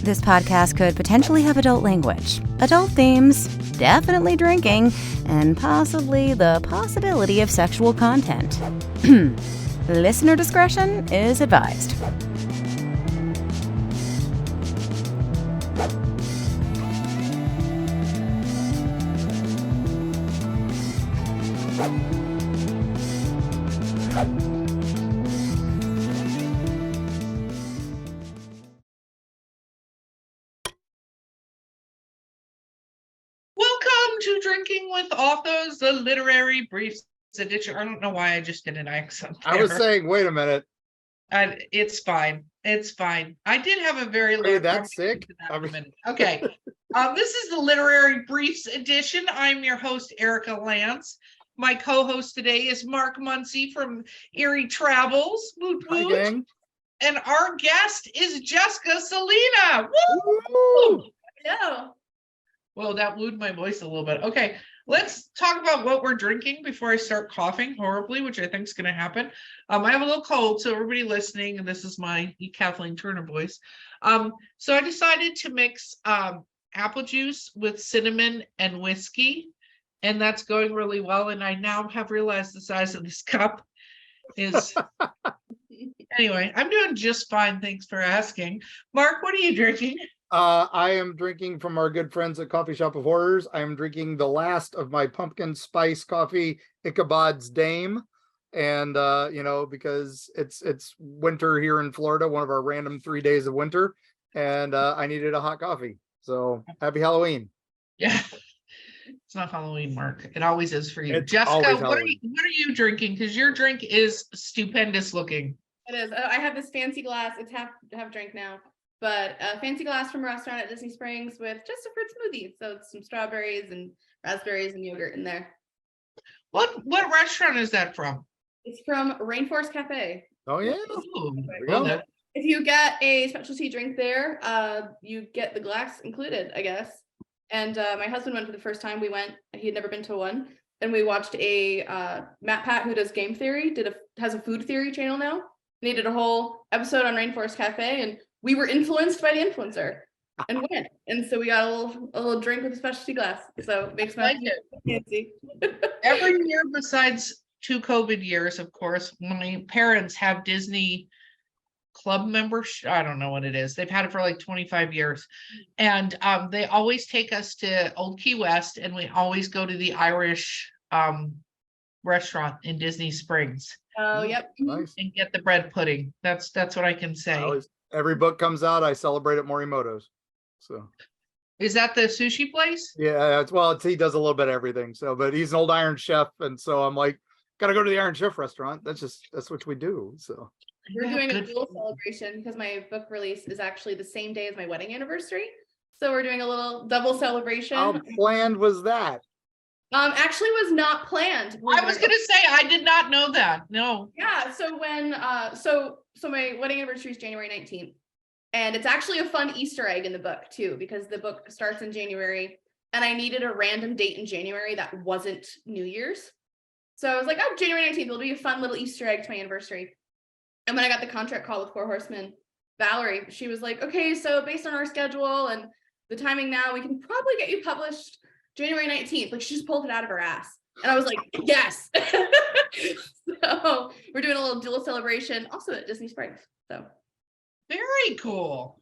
This podcast could potentially have adult language, adult themes, definitely drinking, and possibly the possibility of sexual content. Listener discretion is advised. To Drinking with Authors, the literary briefs edition. I don't know why I just did an accent there. I was saying, wait a minute. It's fine. It's fine. I did have a very long. Hey, that's sick. Okay. This is the literary briefs edition. I'm your host, Erica Lance. My co-host today is Mark Muncie from Erie Travels. Woot Hi, woot. gang. And our guest is Jessica Salina. Woo! Yeah. Well, that wooed my voice a little bit. Okay, let's talk about what we're drinking before I start coughing horribly, which I think is going to happen. I have a little cold, so everybody listening, and this is my Kathleen Turner voice. So I decided to mix apple juice with cinnamon and whiskey, and that's going really well. And I now have realized the size of this cup is... Anyway, I'm doing just fine. Thanks for asking. Mark, what are you drinking? I am drinking from our good friends at Coffee Shop of Horrors. I am drinking the last of my pumpkin spice coffee, Ichabod's Dame. And, because it's winter here in Florida, one of our random 3 days of winter. And I needed a hot coffee. So happy Halloween. Yeah. It's not Halloween, Mark. It always is for you. It's Jessica, what are you drinking? Because your drink is stupendous looking. It is. I have this fancy glass. It's half drink now. But a fancy glass from a restaurant at Disney Springs with just a fruit smoothie. So it's some strawberries and raspberries and yogurt in there. What restaurant is that from? It's from Rainforest Cafe. Oh, yeah. If you get a specialty drink there, you get the glass included, I guess. And my husband went for the first time. We went. He had never been to one. And we watched a Matt Pat, who does game theory, has a food theory channel now. And he did a whole episode on Rainforest Cafe, and we were influenced by the influencer and went. And so we got a little drink with a specialty glass. So it makes my fancy. Every year besides 2 COVID years, of course, my parents have Disney Club membership. I don't know what it is. They've had it for like 25 years. And they always take us to Old Key West, and we always go to the Irish restaurant in Disney Springs. Oh, yep. Nice. And get the bread pudding. That's what I can say. Every book comes out, I celebrate at Morimoto's. So, is that the sushi place? Yeah, he does a little bit of everything. So, but he's an old Iron Chef, and so I'm like, gotta go to the Iron Chef restaurant. That's what we do. So we're doing a dual celebration because my book release is actually the same day as my wedding anniversary. So we're doing a little double celebration. How planned was that? Actually was not planned. I was gonna say I did not know that. No. Yeah. So when so my wedding anniversary is January 19th. And it's actually a fun Easter egg in the book too, because the book starts in January and I needed a random date in January that wasn't New Year's. So I was like, oh, January 19th, it'll be a fun little Easter egg to my anniversary. And when I got the contract call with Four Horsemen, Valerie, she was like, okay, so based on our schedule and the timing now, we can probably get you published January 19th. Like, she just pulled it out of her ass. And I was like, yes. So we're doing a little dual celebration also at Disney Springs. So very cool.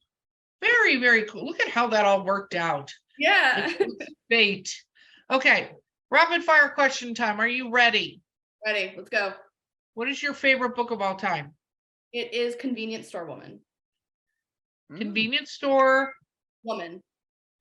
Very, very cool. Look at how that all worked out. Yeah. Fate. Okay. Rapid fire question time. Are you ready? Ready. Let's go. What is your favorite book of all time? It is Convenience Store Woman. Convenience Store Woman.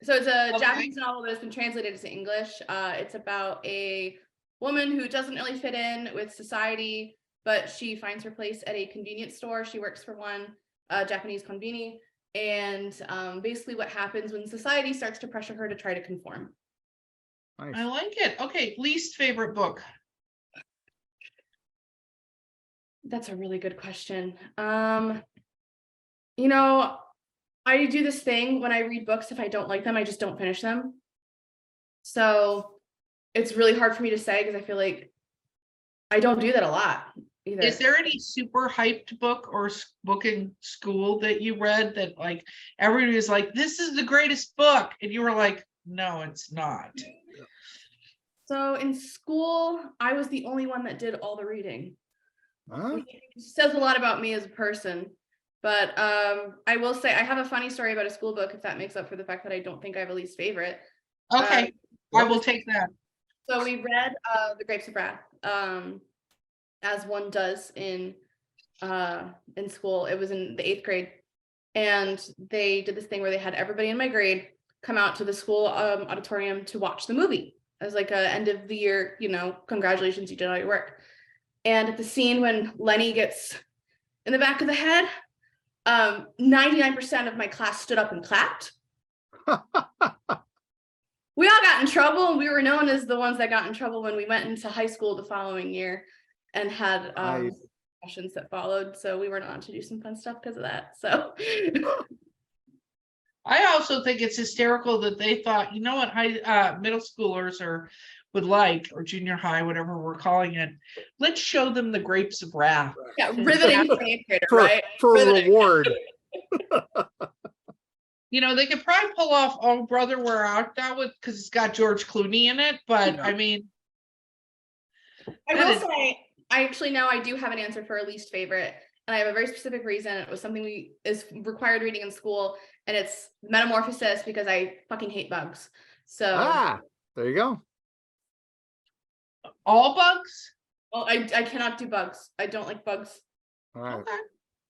So it's a Japanese novel that has been translated into English. It's about a woman who doesn't really fit in with society, but she finds her place at a convenience store. She works for one, Japanese konbini, and basically what happens when society starts to pressure her to try to conform. Nice. I like it. Okay, least favorite book. That's a really good question. I do this thing when I read books, if I don't like them, I just don't finish them. So it's really hard for me to say because I feel like I don't do that a lot. either. Is there any super hyped book or book in school that you read that like everybody was like, this is the greatest book, and you were like, no, it's not? So in school, I was the only one that did all the reading. Huh? Which says a lot about me as a person. But I will say I have a funny story about a school book, if that makes up for the fact that I don't think I have a least favorite. Okay, I will take that. So we read The Grapes of Wrath, as one does in school. It was in the 8th grade, and they did this thing where they had everybody in my grade come out to the school auditorium to watch the movie as like a end of the year, congratulations, you did all your work. And at the scene when Lenny gets in the back of the head, 99% of my class stood up and clapped. We all got in trouble, and we were known as the ones that got in trouble when we went into high school the following year and had sessions that followed. So we were not to do some fun stuff because of that. So I also think it's hysterical that they thought, you know what, middle schoolers would like, or junior high, whatever we're calling it. Let's show them The Grapes of Wrath. yeah, riveting for an 8th grader, right? For a Riveting. reward. They could probably pull off "Oh Brother, Where Art Thou" because it's got George Clooney in it. But Yeah. I mean, I will say, I do have an answer for a least favorite, and I have a very specific reason. It was something is required reading in school, and it's Metamorphosis, because I fucking hate bugs. So There you go. all bugs. well, I cannot do bugs. I don't like bugs. All right.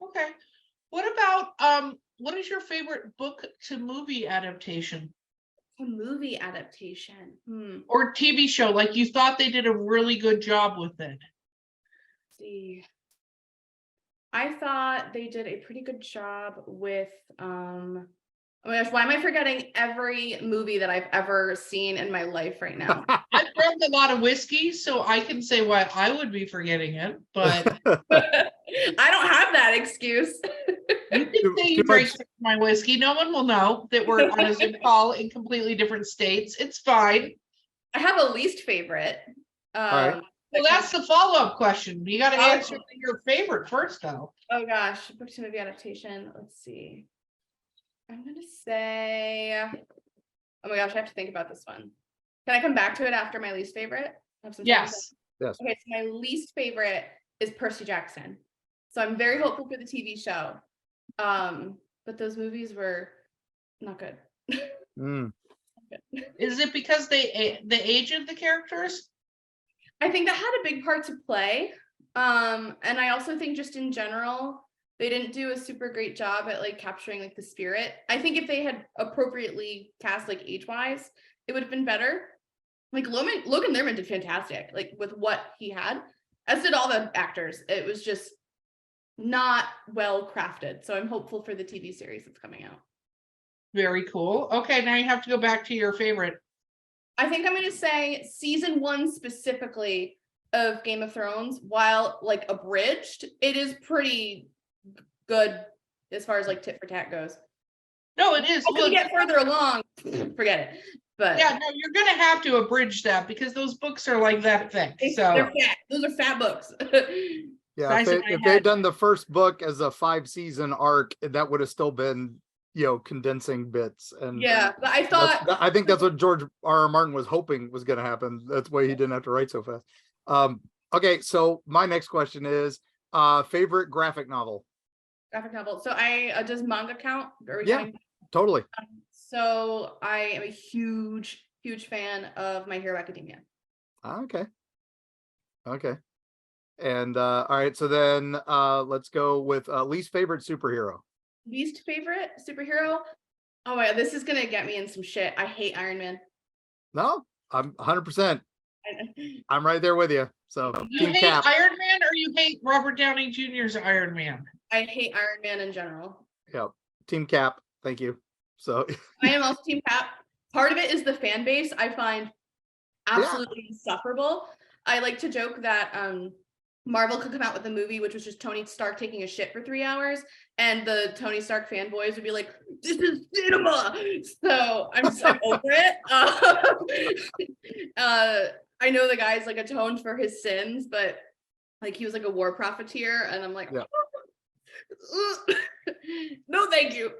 Okay. What about what is your favorite book to movie adaptation A movie adaptation. or TV show? Like you thought they did a really good job with it. See, I thought they did a pretty good job with oh my gosh, why am I forgetting every movie that I've ever seen in my life right now? I've drunk a lot of whiskey, so I can say why I would be forgetting it, but I don't have that excuse. you can say you drank my whiskey. No one will know that we're on a Zoom call in completely different states. It's fine. I have a least favorite. right. Well, that's the follow-up question. You got to answer your favorite first, though. Oh gosh, book to movie adaptation. Let's see. I'm gonna say, oh my gosh, I have to think about this one. Can I come back to it after my least favorite? Have some time to Yes. Yes. Okay, so my least favorite is Percy Jackson. So I'm very hopeful for the TV show. But those movies were not good. Mm. Is it because the age of the characters? I think that had a big part to play. And I also think just in general, they didn't do a super great job at like capturing like the spirit. I think if they had appropriately cast like age-wise, it would have been better. Like Logan Lerman did fantastic, like with what he had, as did all the actors. It was just not well crafted. So I'm hopeful for the TV series that's coming out. Very cool. Okay, now you have to go back to your favorite. I think I'm going to say season 1 specifically of Game of Thrones, while like abridged, it is pretty good as far as like tit for tat goes. No, it is. As we get further along, forget it. But yeah, no, you're gonna have to abridge that because those books are like that thick. So they're fat. Those are fat books. Yeah, Nice in my if they'd head. done the first book as a 5-season arc, that would have still been, condensing bits. And Yeah, but I thought I think that's what George R.R. Martin was hoping was going to happen. That's why he didn't have to write so fast. Okay, so my next question is favorite graphic novel. graphic novel. So does manga count? Are we Yeah. counting? Totally. So I am a huge fan of My Hero Academia. Okay. And all right, so then let's go with least favorite superhero. Least favorite superhero? Oh my god, this is gonna get me in some shit. I hate Iron Man. No, I'm 100%. I'm right there with you. So you Team hate Cap. Iron Man or you hate Robert Downey Jr.'s Iron Man? I hate Iron Man in general. Yep. Team Cap. Thank you. So I am also Team Cap. Part of it is the fan base I find absolutely insufferable. I like to joke that Marvel could come out with a movie which was just Tony Stark taking a shit for 3 hours, and the Tony Stark fanboys would be like, "This is cinema." So I'm over it. I know the guy's like atoned for his sins, but Like he was like a war profiteer, and I'm like, Yeah. no, thank you.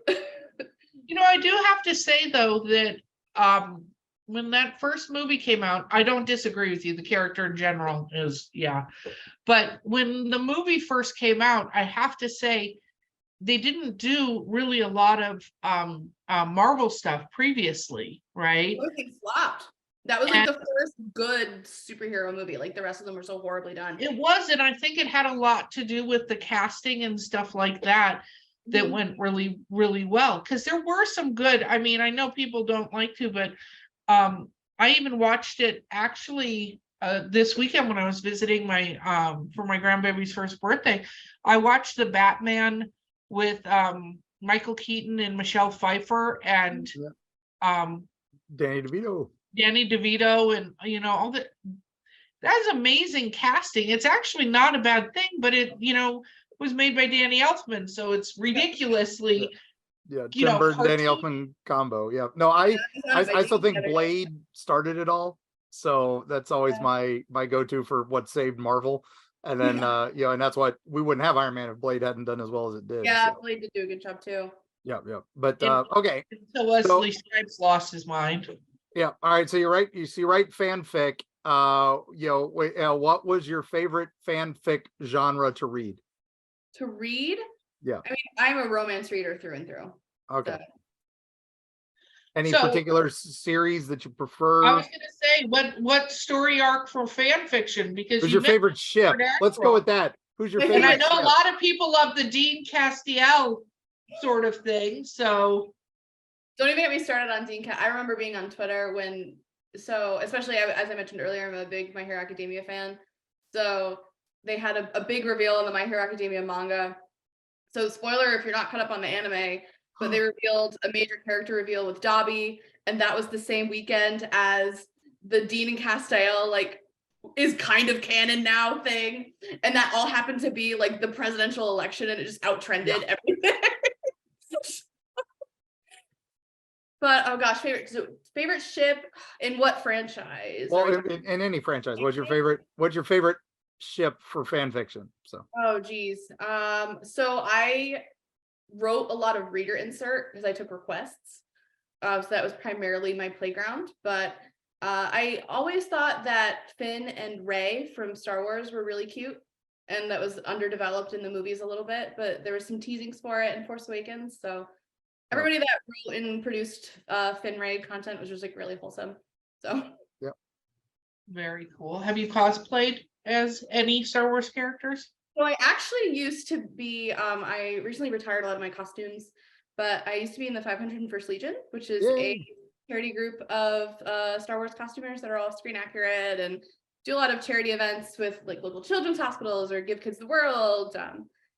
You know, I do have to say though that when that first movie came out, I don't disagree with you. The character in general is, yeah. But when the movie first came out, I have to say they didn't do really a lot of Marvel stuff previously, right? Everything flopped. That was like And the first good superhero movie. Like the rest of them were so horribly done. it was, and I think it had a lot to do with the casting and stuff like that that Mhm. went really, really well. Because there were some good, I mean, I know people don't like to, but I even watched it actually this weekend when I was visiting my for my grandbaby's first birthday. I watched the Batman with Michael Keaton and Michelle Pfeiffer and Yeah. Danny Danny DeVito. DeVito, and you know, all the that's amazing casting. It's actually not a bad thing, but it, you know, was made by Danny Elfman, so it's ridiculously, Yeah, you Tim know, Burton, Danny cartoon. Elfman combo. Yeah. No, I still think Blade started it all. So that's always my go-to for what saved Marvel. And then you know, and that's what we wouldn't have Iron Man if Blade hadn't done as well as it did. Yeah, So Blade did do a good job too. yeah, yeah. But And- okay. So Wesley Snipes lost his mind. Yeah. All right. So you're right. You write fanfic. You know, wait, what was your favorite fanfic genre to read? To read? Yeah. I mean, I'm a romance reader through and through. Okay. So. Any So- particular series that you prefer? I was going to say, what story arc for fan fiction? Because Who's you your favorite ship? Let's go with that. Who's your And favorite? And I know ship? a lot of people love the Dean Castiel sort of thing. So Don't even get me started on Dean Cat. I remember being on Twitter when, so especially as I mentioned earlier, I'm a big My Hero Academia fan. So they had a big reveal in the My Hero Academia manga. So spoiler if you're not caught up on the anime, but they revealed a major character reveal with Dobby, and that was the same weekend as the Dean and Castiel like is kind of canon now thing, and that all happened to be like the presidential election, and it just outtrended everything. But oh gosh, favorite ship in what franchise? Well, in any franchise, what's your favorite ship for fan fiction? So Oh geez. So I wrote a lot of reader insert because I took requests. So that was primarily my playground. But I always thought that Finn and Rey from Star Wars were really cute. And that was underdeveloped in the movies a little bit, but there was some teasings for it in Force Awakens. So everybody that wrote and produced Finn Rey content was just like really wholesome. So very cool. Have you cosplayed as any Star Wars characters? So I actually used to be, I recently retired a lot of my costumes, but I used to be in the 501st Legion, which is a charity group of Star Wars costumers that are all screen accurate and do a lot of charity events with like local children's hospitals or Give Kids the World.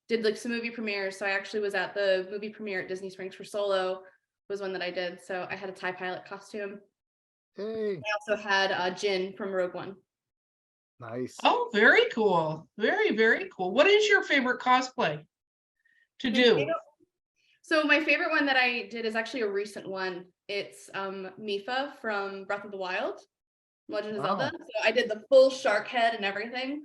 Did like some movie premieres. So I actually was at the movie premiere at Disney Springs for Solo was one that I did. So I had a TIE pilot costume. hey, I also had Jin from Rogue One. nice. Oh, very cool. Very, very cool. What is your favorite cosplay to do? So my favorite one that I did is actually a recent one. It's Mifa from Breath of the Wild, Legend of Zelda. So I did the full shark head and everything.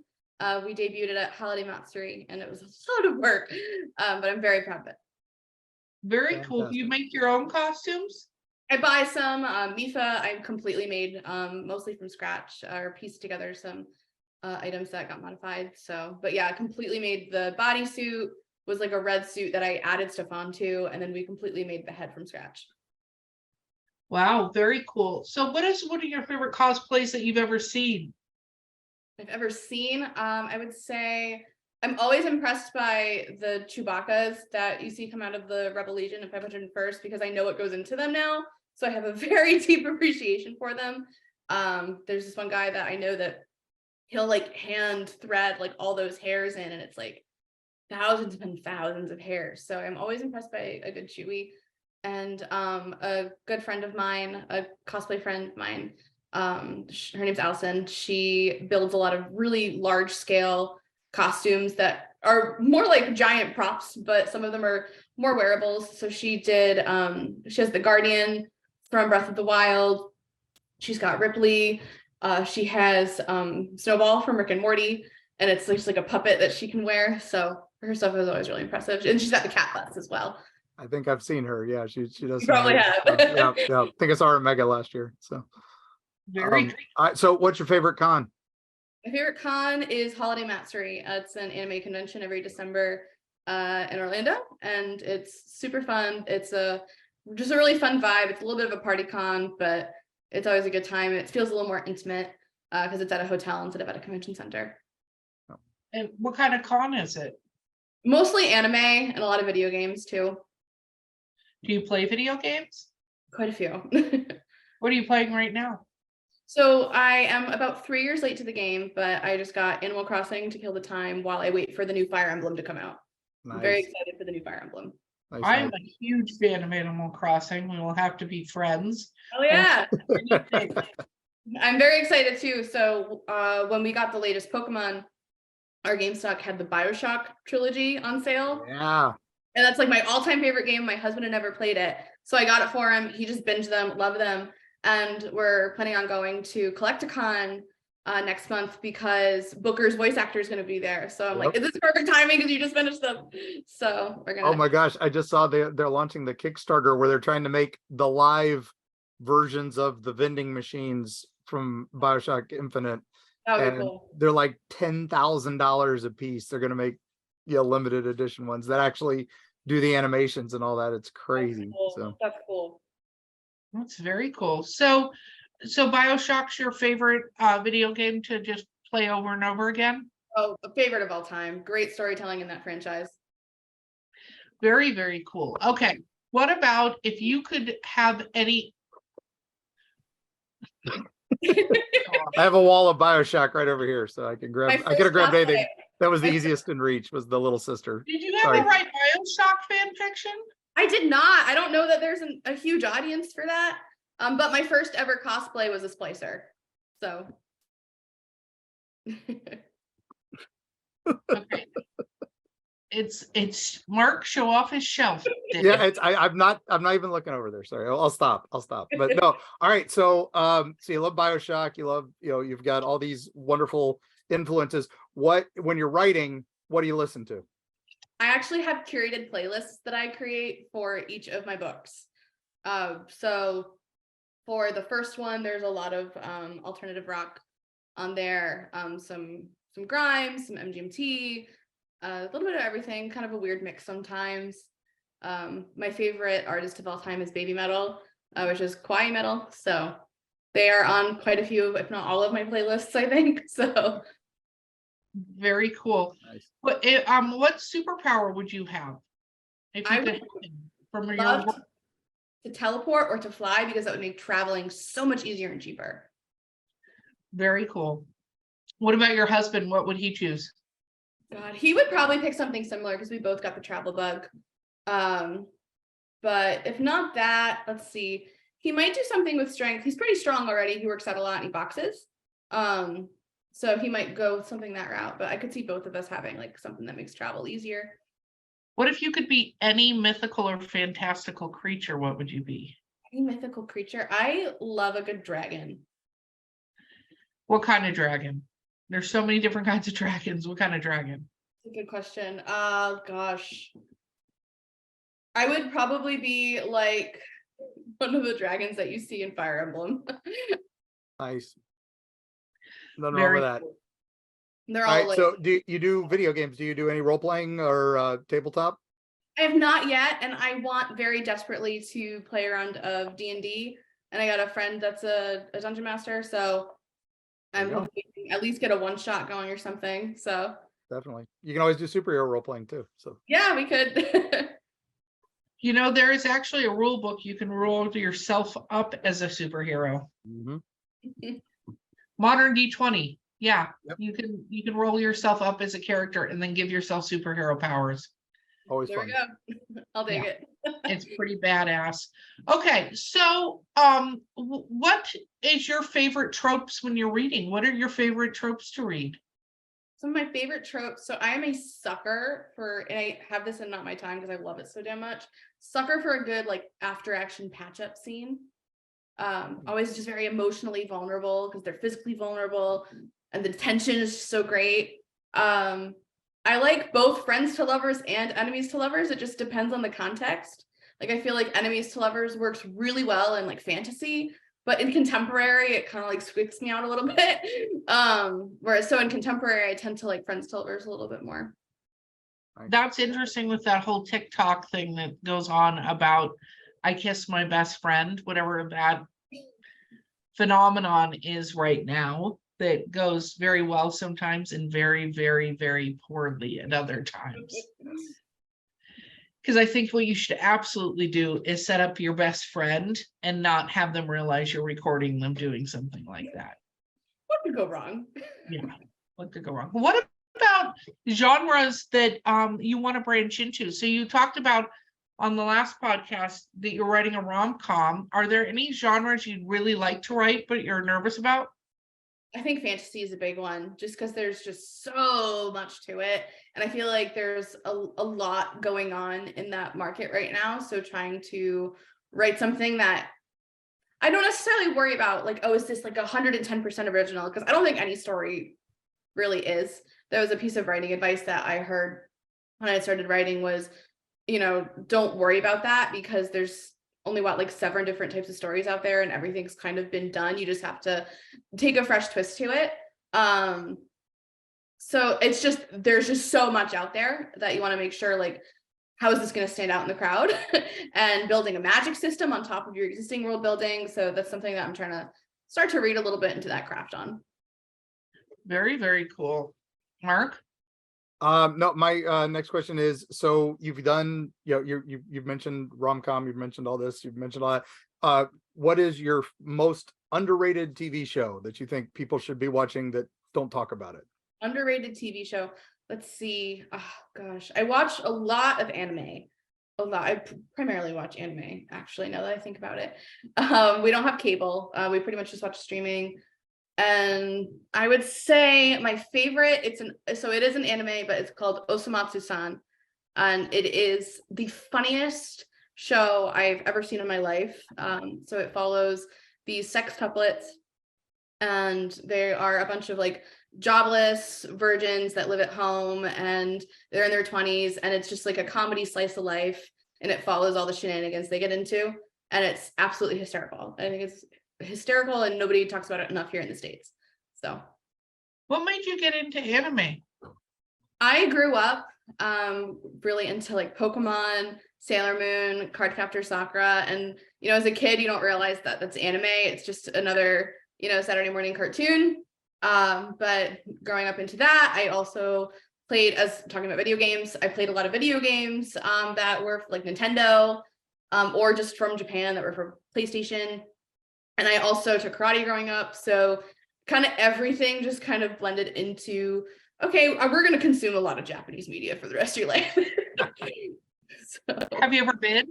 We debuted it at Holiday Matsuri and it was a lot of work, but I'm very proud of it. Very cool. Do you make your own costumes? I buy some Mifa. I completely made mostly from scratch or pieced together some items that got modified. So, but yeah, I completely made the bodysuit. Was like a red suit that I added stuff onto, and then we completely made the head from scratch. Wow, very cool. So what are your favorite cosplays that you've ever seen? I've ever seen, I would say I'm always impressed by the Chewbacca's that you see come out of the Rebel Legion of 501st because I know what goes into them now. So I have a very deep appreciation for them. There's this one guy that I know that he'll like hand thread like all those hairs in, and it's like thousands upon thousands of hairs. So I'm always impressed by a good Chewie. And a good friend of mine, a cosplay friend of mine, her name's Allison. She builds a lot of really large scale costumes that are more like giant props, but some of them are more wearables. So she did, she has the Guardian from Breath of the Wild. She's got Ripley. She has Snowball from Rick and Morty. and it's just like a puppet that she can wear. So her stuff is always really impressive, and she's got the cat butts as well. I think I've seen her. Yeah, she does. You some probably great have. stuff. Yeah, yeah. I think I saw her at Mega last year. So, Very so what's your favorite con? My favorite con is Holiday Matsuri. It's an anime convention every December in Orlando, and it's super fun. It's just a really fun vibe. It's a little bit of a party con, but it's always a good time. It feels a little more intimate because it's at a hotel instead of at a convention center. And what kind of con is it? Mostly anime and a lot of video games too. Do you play video games? Quite a few. What are you playing right now? So I am about 3 years late to the game, but I just got Animal Crossing to kill the time while I wait for the new Fire Emblem to come out. Nice. I'm very excited for the new Fire Emblem. Nice, I'm nice. a huge fan of Animal Crossing. We will have to be friends. Oh yeah. I'm very excited too. So when we got the latest Pokemon, our GameStop had the BioShock trilogy on sale. Yeah. And that's like my all-time favorite game. My husband had never played it. So I got it for him. He just binged them, loved them. And we're planning on going to Collecticon next month because Booker's voice actor is going to be there. So I'm like, is this perfect timing because you just finished them? So we're going to. Oh my gosh. I just saw they're launching the Kickstarter where they're trying to make the live versions of the vending machines from BioShock Infinite. That would And be cool. they're like $10,000 a piece. They're going to make limited edition ones that actually do the animations and all that. It's crazy. Cool. So That's cool. That's very cool. So BioShock's your favorite video game to just play over and over again? Oh, a favorite of all time. Great storytelling in that franchise. Very, very cool. Okay. What about if you could have any? I have a wall of BioShock right over here, so I can grab. I could have grabbed anything. That was the easiest in reach. Was the little sister. Did you ever write BioShock fan fiction? I did not. I don't know that there's a huge audience for that. But my first ever cosplay was a splicer. So. Okay. It's Mark, show off his shelf. Yeah, I'm not even looking over there. Sorry, I'll stop. But no, all right. So so you love BioShock, you love, you've got all these wonderful influences. When you're writing, what do you listen to? I actually have curated playlists that I create for each of my books. So for the first one, there's a lot of alternative rock on there, some Grimes, some MGMT, a little bit of everything, kind of a weird mix sometimes. My favorite artist of all time is Baby Metal, which is Kawaii Metal. So they are on quite a few, if not all of my playlists, I think. So very cool. Nice. What superpower would you have? If you could from your love to teleport or to fly, because that would make traveling so much easier and cheaper. Very cool. What about your husband? What would he choose? God, he would probably pick something similar because we both got the travel bug. But if not that, let's see. He might do something with strength. He's pretty strong already. He works out a lot and he boxes. So he might go something that route, but I could see both of us having like something that makes travel easier. What if you could be any mythical or fantastical creature? What would you be? Any mythical creature? I love a good dragon. What kind of dragon? There's so many different kinds of dragons. What kind of dragon? That's a good question. Gosh. I would probably be like one of the dragons that you see in Fire Emblem. Nice. Nothing wrong with that. Cool. They're All all right. like, So do you do video games? Do you do any role playing or tabletop? I have not yet, and I want very desperately to play a round of D&D. And I got a friend that's a dungeon master, so I'm hoping at least get a one shot going or something. So definitely, you can always do superhero role playing too. So yeah, we could. There is actually a rule book. You can roll yourself up as a superhero. Mm-hmm. Modern D20. Yeah, yep. You can roll yourself up as a character and then give yourself superhero powers. Always there fun. we go. I'll dig it. It's pretty badass. Okay, so what is your favorite tropes when you're reading? What are your favorite tropes to read? Some of my favorite tropes. So I am a sucker for, and I have this in Not My Time because I love it so damn much. Sucker for a good like after action patch up scene. Always just very emotionally vulnerable because they're physically vulnerable and the tension is so great. I like both friends to lovers and enemies to lovers. It just depends on the context. Like I feel like enemies to lovers works really well in like fantasy, but in contemporary it kind of like squeaks me out a little bit. Whereas so in contemporary I tend to like friends to lovers a little bit more. That's interesting with that whole TikTok thing that goes on about I kiss my best friend, whatever that phenomenon is right now, that goes very well sometimes and very, very, very poorly at other times. Because I think what you should absolutely do is set up your best friend and not have them realize you're recording them doing something like that. What could go wrong? Yeah, what could go wrong? What about genres that you want to branch into? So you talked about on the last podcast that you're writing a rom-com. Are there any genres you'd really like to write but you're nervous about? I think fantasy is a big one just because there's just so much to it. And I feel like there's a lot going on in that market right now. So trying to write something that I don't necessarily worry about, like, oh, is this like 110% original? Because I don't think any story really is. There was a piece of writing advice that I heard when I started writing was, you know, don't worry about that because there's only like 7 different types of stories out there and everything's kind of been done. You just have to take a fresh twist to it. So it's just, there's just so much out there that you want to make sure, like, how is this going to stand out in the crowd? And building a magic system on top of your existing world building. So that's something that I'm trying to start to read a little bit into that craft on. Very, very cool. Mark? No, my next question is, so you've done, you know, you've mentioned rom-com, you've mentioned all this, you've mentioned a lot. What is your most underrated TV show that you think people should be watching that don't talk about it? Underrated TV show. Let's see. Oh gosh, I watch a lot of anime. A lot. I primarily watch anime, actually, now that I think about it. We don't have cable. We pretty much just watch streaming. And I would say my favorite, it is an anime, but it's called Osamatsu-san. And it is the funniest show I've ever seen in my life. So it follows these sex couplets, and they are a bunch of like jobless virgins that live at home and they're in their 20s, and it's just like a comedy slice of life, and it follows all the shenanigans they get into, and it's absolutely hysterical. I think it's hysterical and nobody talks about it enough here in the States. So What made you get into anime? I grew up really into like Pokemon, Sailor Moon, Cardcaptor Sakura, and you know, as a kid you don't realize that that's anime. It's just another, you know, Saturday morning cartoon. But growing up into that, I also played, as talking about video games, I played a lot of video games that were like Nintendo or just from Japan that were for PlayStation. And I also took karate growing up. So kind of everything just kind of blended into, okay, we're going to consume a lot of Japanese media for the rest of your life. So, Have you ever been?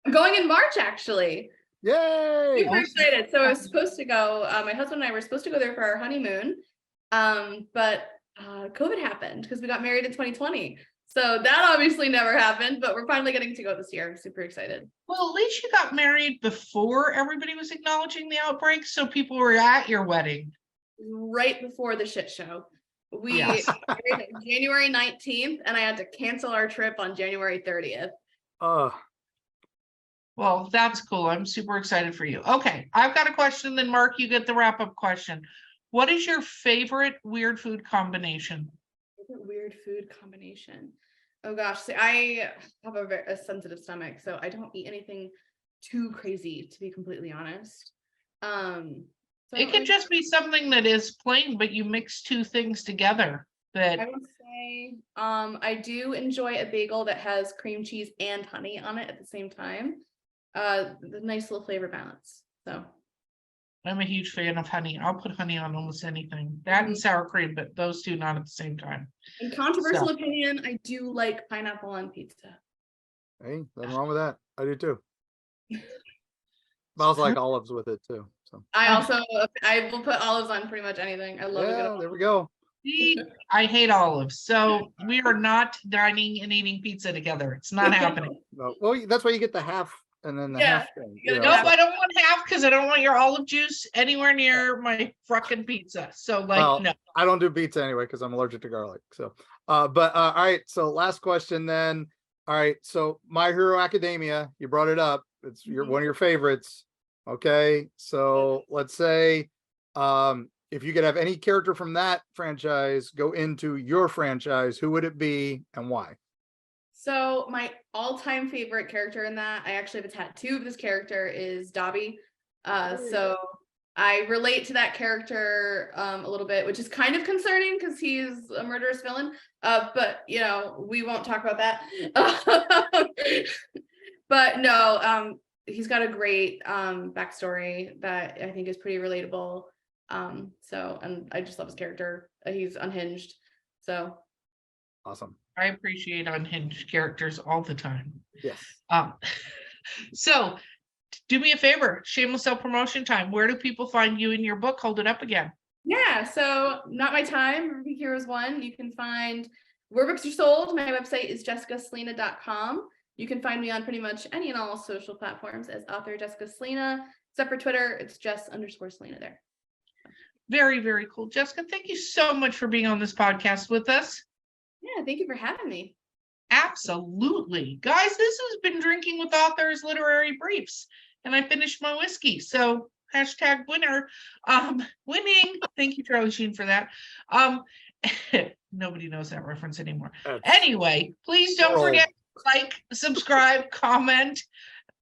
I'm going in March, actually. Yay! Super excited. So I was supposed to go, my husband and I were supposed to go there for our honeymoon. But COVID happened because we got married in 2020. So that obviously never happened, but we're finally getting to go this year. I'm super excited. Well, at least you got married before everybody was acknowledging the outbreak, so people were at your wedding. Right before the shit show. We Yes. married on January 19th, and I had to cancel our trip on January 30th. Well, that's cool. I'm super excited for you. Okay, I've got a question, then Mark, you get the wrap-up question. What is your favorite weird food combination? Weird food combination. Oh gosh, see, I have a sensitive stomach, so I don't eat anything too crazy, to be completely honest. So It could just be something that is plain, but you mix two things together. I That would say I do enjoy a bagel that has cream cheese and honey on it at the same time. The nice little flavor balance. So I'm a huge fan of honey. I'll put honey on almost anything. That and sour cream, but those two not at the same time. in controversial opinion, I do like pineapple on pizza. Hey, nothing wrong with that. I do too. Smells like olives with it too. So I will put olives on pretty much anything. I love a good yeah, olive. there we go. See, I hate olives, so we are not dining and eating pizza together. It's not happening. No, well, that's why you get the half and then the Yeah, half thing. you gotta Yeah. do Nope, I don't want half because I don't want your olive juice anywhere near my fucking pizza. So like, Well, no. I don't do pizza anyway because I'm allergic to garlic. So, but all right. So last question then. All right. So My Hero Academia, you brought it up. It's your one of your favorites. Okay. So let's say, if you could have any character from that franchise go into your franchise, who would it be and why? So my all-time favorite character in that, I actually have a tattoo of this character, is Dobby. So I relate to that character a little bit, which is kind of concerning because he's a murderous villain. But you know, we won't talk about that. But no, he's got a great backstory that I think is pretty relatable. And I just love his character. He's unhinged. So Awesome. I appreciate unhinged characters all the time. Yes. So do me a favor, shameless self-promotion time. Where do people find you in your book? Hold it up again. yeah, so Not My Time, Ruby Heroes 1. You can find where books are sold. My website is jessicasalina.com. You can find me on pretty much any and all social platforms as author Jessica Salina. Except for Twitter, it's Jess_Salina there. Very, very cool. Jessica, thank you so much for being on this podcast with us. Yeah, thank you for having me. Absolutely. Guys, this has been Drinking with Authors Literary Briefs. And I finished my whiskey. So hashtag winner. Winning. Thank you, Charlie Sheen, for that. Nobody knows that reference anymore. Anyway, please don't forget to like, subscribe, comment.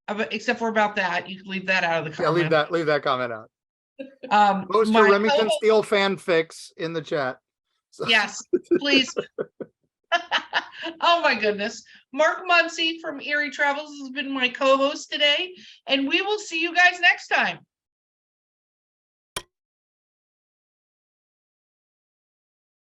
Except for about that. You can leave that out of the comment. Yeah, leave that comment out. Post your Remington Steele fanfics in the chat. So. Yes, please. Oh my goodness. Mark Muncy from Erie Travels has been my co-host today, and we will see you guys next time.